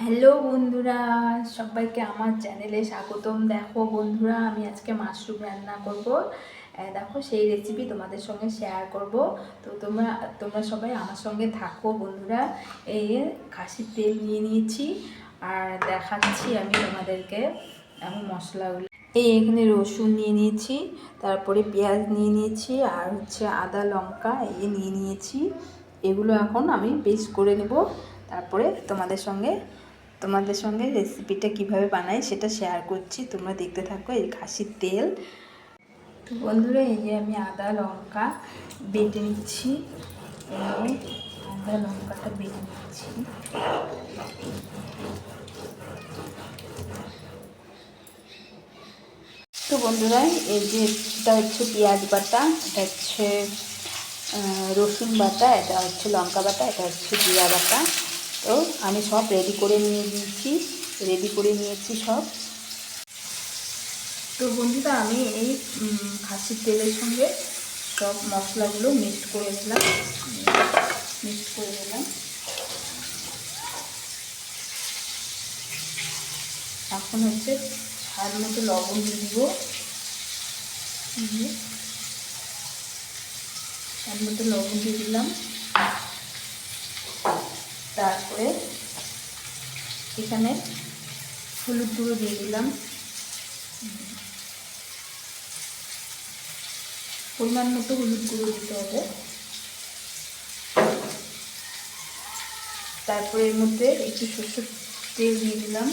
Hello বন্ধুরা, সবাইকে আমার চ্যানেলে স্বাগতম। দেখো বন্ধুরা, আমি আজকে মাশরুম রান্না করব। দেখো সেই রেসিপি তোমাদের সঙ্গে শেয়ার করব। তো তোমরা সবাই আমার সঙ্গে থাকো বন্ধুরা। এই খাসির তেল নিয়ে নিয়েছি আর দেখাচ্ছি আমি তোমাদেরকে। আমি মশলাগুলো এখানে রসুন নিয়ে নিয়েছি, তারপরে পেঁয়াজ নিয়ে নিয়েছি, আর হচ্ছে আদা লঙ্কা নিয়ে নিয়েছি। এগুলো এখন আমি পেস্ট করে নেব, তারপরে তোমাদের সঙ্গে রেসিপিটা কিভাবে বানাই সেটা শেয়ার করছি। তোমরা দেখতে থাকো। এই খাসির তেল। তো বন্ধুরা, এই যে আমি আদা লঙ্কা বেটে নিচ্ছি। আদা লঙ্কাটা বেটে নিচ্ছি। তো বন্ধুরা, এই যে এটা হচ্ছে পেঁয়াজ বাটা, এটা হচ্ছে রসুন বাটা, এটা হচ্ছে লঙ্কা বাটা, এটা হচ্ছে জিরা বাটা। তো আমি সব রেডি করে নিয়েছি সব। তো বন্ধুরা, আমি এই খাসির তেলের সঙ্গে সব মশলাগুলো মিক্সড করে নিলাম। এখন হচ্ছে স্বাদ মতো লবণ দিয়ে দিব। স্বাদ মতো লবণ দিয়ে দিলাম। তারপরে এখানে হলুদ গুঁড়ো দিয়ে দিলাম। পরিমাণ মতো হলুদ গুঁড়ো দিতে হবে। তারপরে এর মধ্যে একটু সরষের তেল দিয়ে দিলাম।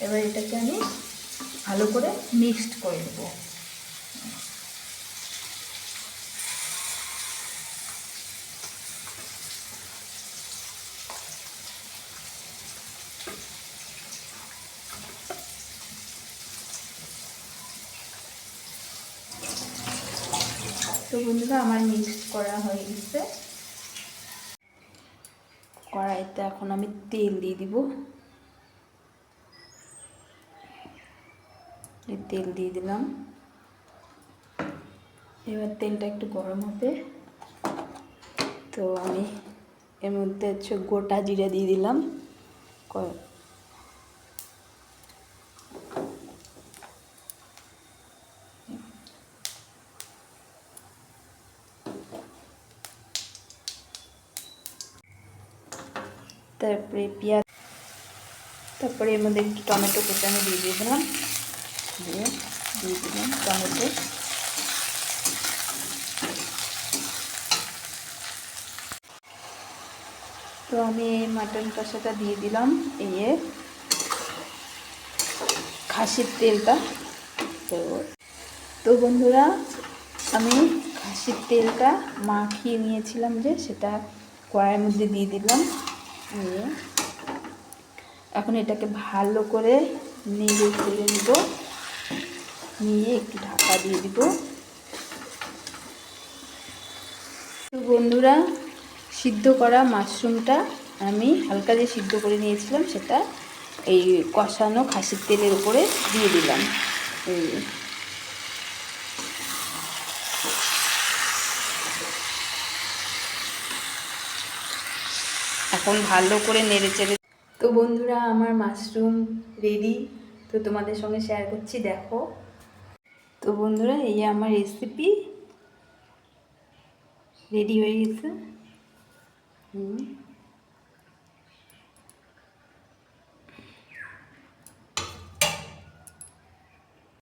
এবার এটাকে আমি ভালো করে মিক্সড করে দেব। তো বন্ধুরা, আমার মিক্সড করা হয়ে গেছে। কড়াইতে এখন আমি তেল দিয়ে দিব। তেল দিয়ে দিলাম। এবার তেলটা একটু গরম হবে। তো আমি এর মধ্যে হচ্ছে গোটা জিরা দিয়ে দিলাম। তারপরে পেঁয়াজ, তারপরে এর মধ্যে একটু টমেটো কুচানো দিয়ে দিলাম। টমেটো। তো আমি এই মাটন কষাটা দিয়ে দিলাম এই খাসির তেলটা। তো বন্ধুরা, আমি খাসির তেলটা মাখিয়ে নিয়েছিলাম যে, সেটা কড়াইয়ের মধ্যে দিয়ে দিলাম। এখন এটাকে ভালো করে নেড়ে চেড়ে নেব, নিয়ে একটু ঢাকা দিয়ে দিব। তো বন্ধুরা, সিদ্ধ করা মাশরুমটা আমি হালকা দিয়ে সিদ্ধ করে নিয়েছিলাম, সেটা এই কষানো খাসির তেলের উপরে দিয়ে দিলাম। এখন ভালো করে নেড়ে চেড়ে। তো বন্ধুরা, আমার মাশরুম রেডি। তো তোমাদের সঙ্গে শেয়ার করছি, দেখো। তো বন্ধুরা, এই আমার রেসিপি রেডি হয়ে গেছে।